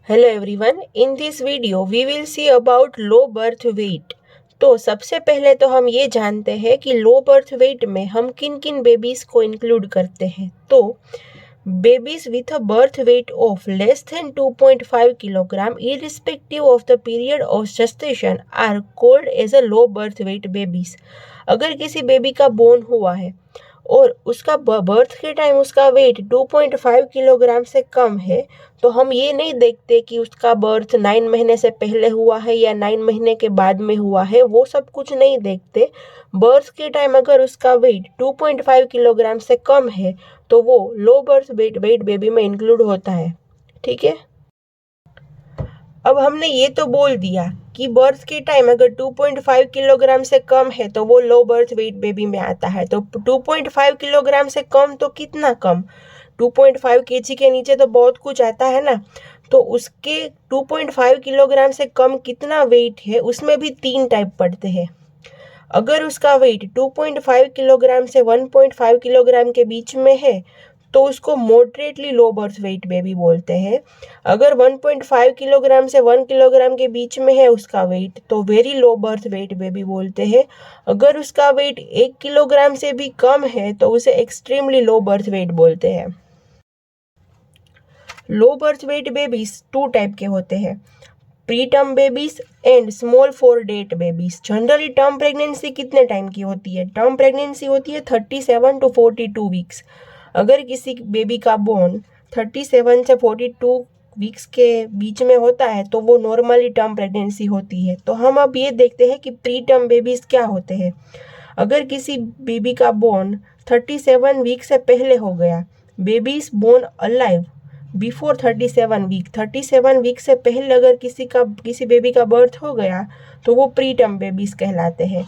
Hello everyone, in this video we will see about low birth weight. तो सबसे पहले तो हम ये जानते हैं कि लो बर्थ वेट में हम किन किन बेबीज़ को इंक्लूड करते हैं। तो babies with a birth weight of less than 2.5 kilogram irrespective of the period of gestation are called as a low birth weight babies. अगर किसी बेबी का बोर्न हुआ है और उसका बर्थ के टाइम उसका वेट 2.5 किलोग्राम से कम है, तो हम ये नहीं देखते कि उसका बर्थ 9 महीने से पहले हुआ है या 9 महीने के बाद में हुआ है, वो सब कुछ नहीं देखते। बर्थ के टाइम अगर उसका वेट 2.5 किलोग्राम से कम है तो वो लो बर्थ वेट बेबी में इंक्लूड होता है। ठीक है। अब हमने ये तो बोल दिया कि बर्थ के टाइम अगर 2.5 किलोग्राम से कम है तो वो लो बर्थ वेट बेबी में आता है। तो 2.5 किलोग्राम से कम तो कितना कम, 2.5 केजी के नीचे तो बहुत कुछ आता है ना। तो उसके 2.5 किलोग्राम से कम कितना वेट है, उसमें भी 3 टाइप पड़ते हैं। अगर उसका वेट 2.5 किलोग्राम से 1.5 किलोग्राम के बीच में है तो उसको मॉडरेटली लो बर्थ वेट बेबी बोलते हैं। अगर 1.5 किलोग्राम से 1 किलोग्राम के बीच में है उसका वेट तो very low birth weight baby बोलते हैं। अगर उसका वेट 1 किलोग्राम से भी कम है तो उसे एक्सट्रीमली लो बर्थ वेट बोलते हैं। Low birth weight babies 2 type के होते हैं, preterm babies and small for date babies. Generally term pregnancy कितने टाइम की होती है? टर्म प्रेगनेंसी होती है 37 टू 42 वीक्स। अगर किसी बेबी का बोर्न 37 से 42 वीक्स के बीच में होता है तो वो नॉर्मली टर्म प्रेगनेंसी होती है। तो हम अब ये देखते हैं कि प्री टर्म बेबीज क्या होते हैं। अगर किसी बेबी का बोर्न 37 वीक से पहले हो गया, baby is born alive before 37 week से पहले अगर किसी बेबी का बर्थ हो गया तो वो प्री टर्म बेबीज कहलाते हैं।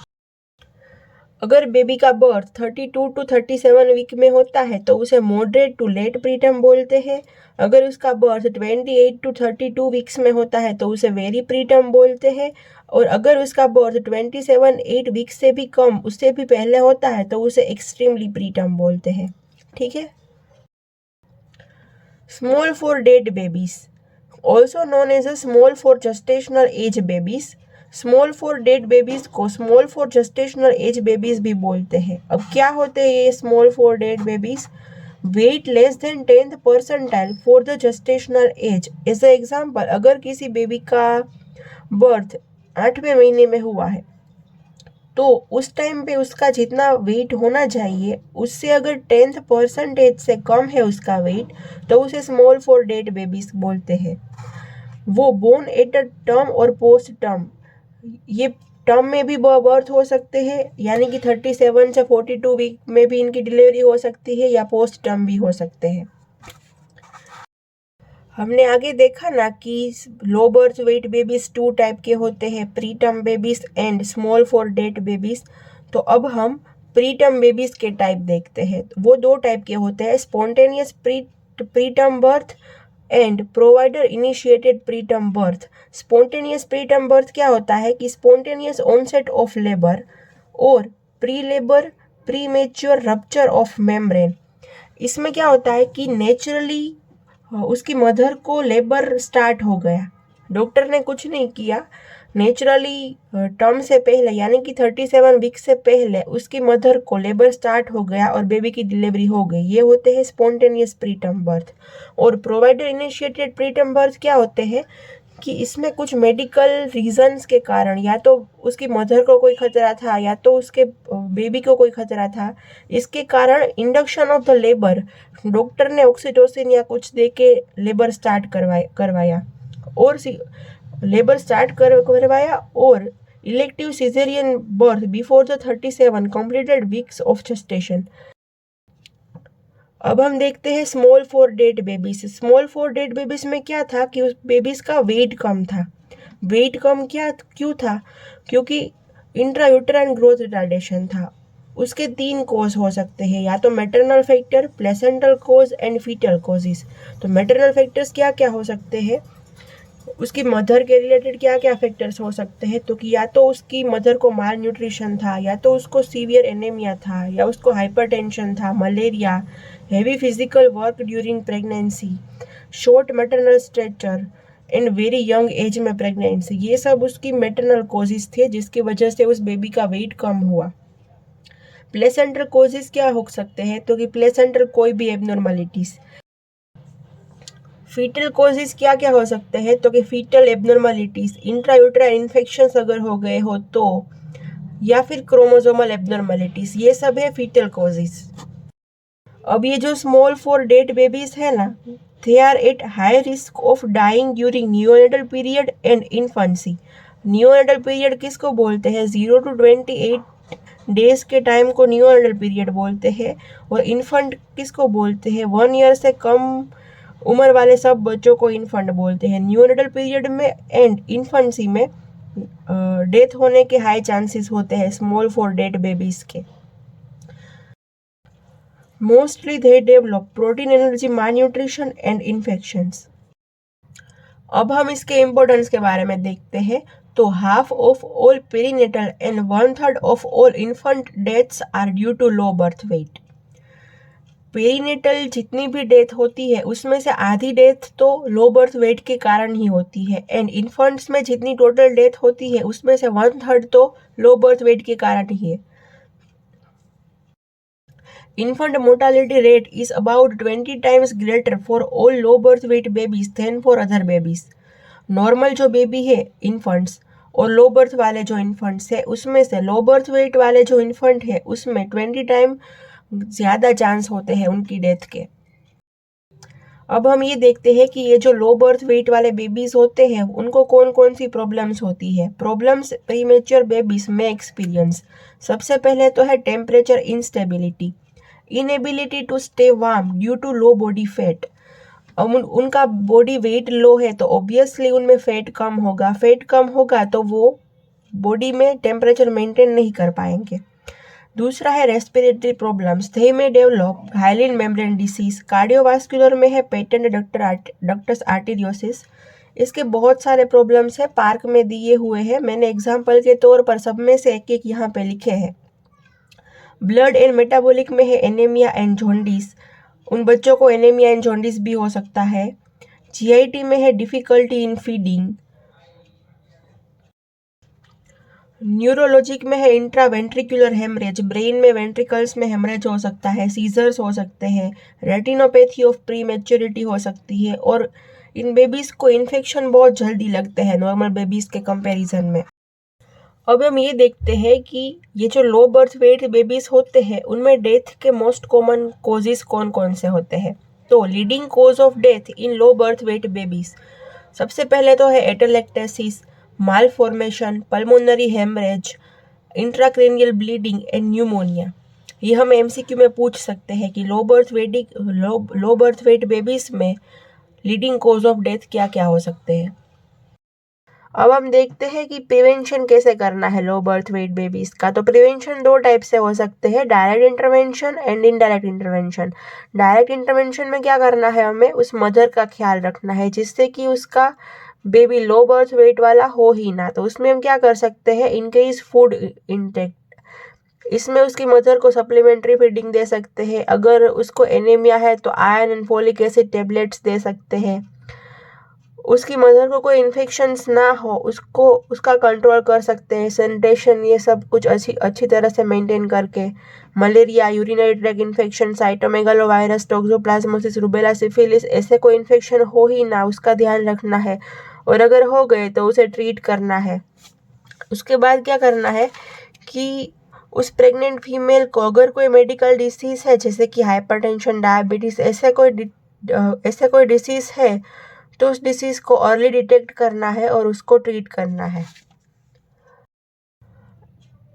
अगर बेबी का बर्थ 32 टू 37 वीक में होता है तो उसे moderate to late preterm बोलते हैं। अगर उसका बर्थ 28 टू 32 वीक्स में होता है तो उसे वेरी प्री टर्म बोलते हैं। और अगर उसका बर्थ 8 वीक्स से भी कम, उससे भी पहले होता है तो उसे एक्सट्रीमली प्री टर्म बोलते हैं। ठीक है। Small for dead babies, also known as a small for gestational age babies। Small for date babies को small for gestational age babies भी बोलते हैं। अब क्या होते हैं ये small for date babies? Weight less than 10th percentile for the gestational age. As a example, अगर किसी बेबी का बर्थ 8वें महीने में हुआ है तो उस टाइम पे उसका जितना वेट होना चाहिए उससे अगर 10th परसेंटेज से कम है उसका वेट तो उसे स्मॉल फॉर डेड बेबीज बोलते हैं। वो बोर्न एट अ टर्म और पोस्ट टर्म, ये टर्म में भी बर्थ हो सकते हैं, यानी कि 37 से 42 वीक में भी इनकी डिलीवरी हो सकती है, या पोस्ट टर्म भी हो सकते हैं। हमने आगे देखा ना कि low birth weight babies 2 type के होते हैं, preterm babies and small for date babies. तो अब हम प्री टर्म बेबीज के टाइप देखते हैं। वो 2 टाइप के होते हैं, spontaneous preterm birth and provider initiated preterm birth. Spontaneous preterm birth क्या होता है कि spontaneous onset of labour or prelabour premature rupture of membrane. इसमें क्या होता है कि नेचुरली उसकी मदर को लेबर स्टार्ट हो गया, डॉक्टर ने कुछ नहीं किया, नेचुरली टर्म से पहले यानी कि 37 वीक से पहले उसकी मदर को लेबर स्टार्ट हो गया और बेबी की डिलीवरी हो गई। ये होते हैं स्पॉन्टेनियस प्रीटर्म बर्थ। और प्रोवाइडर इनिशिएटेड प्रीटर्म बर्थ क्या होते हैं कि इसमें कुछ मेडिकल रीजंस के कारण, या तो उसकी मदर को कोई खतरा था या तो उसके बेबी को कोई खतरा था, इसके कारण induction of the labour, doctor ने ऑक्सीटोसिन या कुछ दे के लेबर स्टार्ट करवाया और लेबर स्टार्ट करवाया और elective caesarean birth before the 37 completed weeks of gestation. अब हम देखते हैं small for date babies. Small for date babies में क्या था कि उस बेबीज का वेट कम था। वेट कम क्यों था? क्योंकि इंट्रायूटेराइन ग्रोथ रिटार्डेशन था। उसके 3 कॉज हो सकते हैं, या तो maternal factor, placental cause and foetal causes. तो मैटरनल फैक्टर्स क्या क्या हो सकते हैं, उसकी मदर के रिलेटेड क्या क्या फैक्टर्स हो सकते हैं? तो कि या तो उसकी मदर को माल न्यूट्रिशन था, या तो उसको सीवियर एनीमिया था, या उसको हाइपरटेंशन था, malaria, heavy physical work during pregnancy, short maternal stretcher, and very young age में प्रेगनेंसी, ये सब उसकी मेटरनल कॉजेज थे जिसकी वजह से उस बेबी का वेट कम हुआ। प्लेसेंटर कॉजेज क्या हो सकते हैं, तो कि प्लेसेंटर कोई भी एबनॉर्मलिटीज। फीटल कॉजेज क्या क्या हो सकते हैं, तो कि फीटल एबनॉर्मलिटीज, इंट्रायूट्राइन इन्फेक्शंस अगर हो गए हो तो, या फिर क्रोमोसोमल एबनॉर्मलिटीज, ये सब है फीटल कॉजेज। अब ये जो स्मॉल 4 डेड बेबीज है ना, they are at high risk of dying during neonatal period and infancy. Neonatal period किसको बोलते हैं, 0 to 28 डेज के टाइम को नियोनेटल पीरियड बोलते हैं, और इन्फेंट किसको बोलते हैं, 1 ईयर से कम उम्र वाले सब बच्चों को इन्फेंट बोलते हैं। नियोनेटल पीरियड में एंड इन्फेंसी में डेथ होने के हाई चांसेस होते हैं स्मॉल 4 डेड बेबीज के। Mostly they develop protein energy malnutrition and infections. अब हम इसके इम्पोर्टेंस के बारे में देखते हैं। तो half of all perinatal and 1/3 of all infant deaths are due to low birth weight. Perinatal जितनी भी डेथ होती है उसमें से आधी डेथ तो लो बर्थ वेट के कारण ही होती है, एंड इन्फेंट्स में जितनी टोटल डेथ होती है उसमें से 1/3 तो लो बर्थ वेट के कारण ही है। Infant mortality rate is about 20 times greater for all low birth weight babies than for other babies. Normal जो बेबी है इन्फेंट्स और लो बर्थ वाले जो इन्फेंट्स है उसमें से लो बर्थ वेट वाले जो इन्फेंट है उसमें 20 टाइम ज़्यादा चांस होते हैं उनकी डेथ के। अब हम ये देखते हैं कि ये जो लो बर्थ वेट वाले बेबीज होते हैं उनको कौन कौन सी प्रॉब्लम्स होती है। प्रॉब्लम्स प्रीमेच्योर बेबीज में एक्सपीरियंस, सबसे पहले तो है temperature instability, inability to stay warm due to low body fat. अब उनका बॉडी वेट लो है तो ऑब्वियसली उनमें फैट कम होगा, फैट कम होगा तो वो बॉडी में टेम्परेचर मेंटेन नहीं कर पाएंगे। दूसरा है रेस्पिरेटरी प्रॉब्लम्स, दे में develop hyaline membrane disease. Cardiovascular में है पेटेंट डक्टस आर्टेरियोसिस। इसके बहुत सारे प्रॉब्लम्स है, पार्क में दिए हुए हैं, मैंने एग्जाम्पल के तौर पर सब में से एक एक यहाँ पे लिखे हैं। ब्लड एंड मेटाबॉलिक में है एनीमिया एंड जॉन्डिस, उन बच्चों को एनीमिया एंड जॉन्डिस भी हो सकता है। जीआईटी में है डिफिकल्टी इन फीडिंग। न्यूरोलॉजिक में है इंट्रावेंट्रिकुलर हेमरेज, ब्रेन में वेंट्रिकल्स में हेमरेज हो सकता है, सीजर्स हो सकते हैं, रेटिनोपैथी ऑफ प्री मैच्योरिटी हो सकती है, और इन बेबीज को इन्फेक्शन बहुत जल्दी लगते हैं नॉर्मल बेबीज के कंपैरिजन में। अब हम ये देखते हैं कि ये जो लो बर्थ वेट बेबीज होते हैं उनमें डेथ के मोस्ट कॉमन कॉजेज कौन कौन से होते हैं। तो leading cause of death in low birth weight babies, सबसे पहले तो है atelectasis, malformation, pulmonary haemorrhage, intracranial bleeding and pneumonia. ये हम एमसीक्यू में पूछ सकते हैं कि लो बर्थ वेट बेबीज में लीडिंग कॉज ऑफ डेथ क्या क्या हो सकते हैं। अब हम देखते हैं कि प्रिवेंशन कैसे करना है लो बर्थ वेट बेबीज का। तो प्रिवेंशन 2 टाइप से हो सकते हैं, direct intervention and indirect intervention. Direct intervention में क्या करना है, हमें उस मदर का ख्याल रखना है जिससे कि उसका बेबी लो बर्थ वेट वाला हो ही ना। तो उसमें हम क्या कर सकते हैं, इंक्रीज फूड इंटेक, इसमें उसकी मदर को सप्लीमेंट्री फीडिंग दे सकते हैं। अगर उसको एनीमिया है तो iron and folic acid tablets दे सकते हैं। उसकी मदर को कोई इन्फेक्शंस ना हो उसको उसका कंट्रोल कर सकते हैं, सैनिटेशन ये सब कुछ अच्छी तरह से मेंटेन करके। Malaria, urinary tract infection, cytomegalovirus, toxoplasmosis, rubella, syphilis, ऐसे कोई इन्फेक्शन हो ही ना उसका ध्यान रखना है, और अगर हो गए तो उसे ट्रीट करना है। उसके बाद क्या करना है कि उस प्रेग्नेंट फीमेल को अगर कोई मेडिकल डिसीज़ है जैसे कि हाइपरटेंशन, डायबिटीज़, ऐसे कोई डिसीज़ है तो उस डिसीज़ को अर्ली डिटेक्ट करना है और उसको ट्रीट करना है।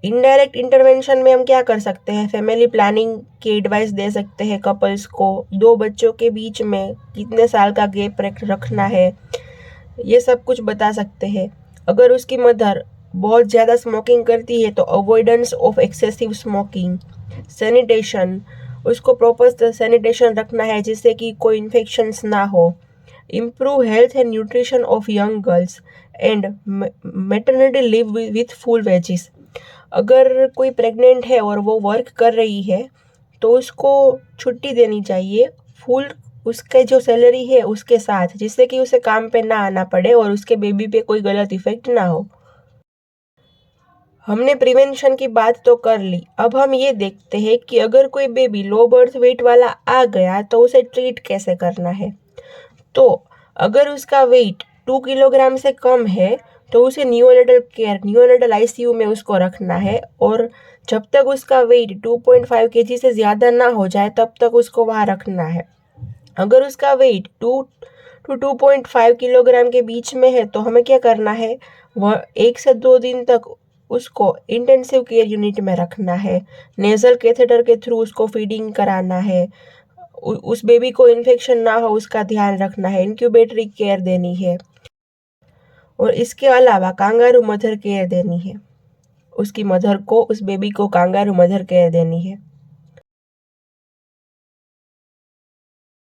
इनडायरेक्ट इंटरवेंशन में हम क्या कर सकते हैं, फैमिली प्लानिंग की एडवाइस दे सकते हैं कपल्स को, 2 बच्चों के बीच में कितने साल का गैप रखना है, ये सब कुछ बता सकते हैं। अगर उसकी मदर बहुत ज़्यादा स्मोकिंग करती है तो avoidance of excessive smoking, sanitation, उसको प्रॉपर सैनिटेशन रखना है जिससे कि कोई इन्फेक्शंस ना हो। Improve health and nutrition of young girls and maternity leave with full wages। अगर कोई प्रेग्नेंट है और वो वर्क कर रही है तो उसको छुट्टी देनी चाहिए, फुल उसके जो सैलरी है उसके साथ, जिससे कि उसे काम पे ना आना पड़े और उसके बेबी पे कोई गलत इफेक्ट ना हो। हमने प्रिवेंशन की बात तो कर ली, अब हम ये देखते हैं कि अगर कोई बेबी लो बर्थ वेट वाला आ गया तो उसे ट्रीट कैसे करना है। तो अगर उसका वेट 2 किलोग्राम से कम है तो उसे न्यूनेटल आईसीयू में उसको रखना है, और जब तक उसका वेट 2.5 केजी से ज़्यादा ना हो जाए तब तक उसको वहाँ रखना है। अगर उसका वेट 2 to 2.5 किलोग्राम के बीच में है तो हमें क्या करना है, वह 1 से 2 दिन तक उसको इंटेंसिव केयर यूनिट में रखना है। नेजल कैथेटर के थ्रू उसको फीडिंग कराना है। उस बेबी को इन्फेक्शन ना हो उसका ध्यान रखना है। इंक्यूबेटरी केयर देनी है, और इसके अलावा कांगारू मदर केयर देनी है। उसकी मदर को, उस बेबी को कांगारू मदर केयर देनी है।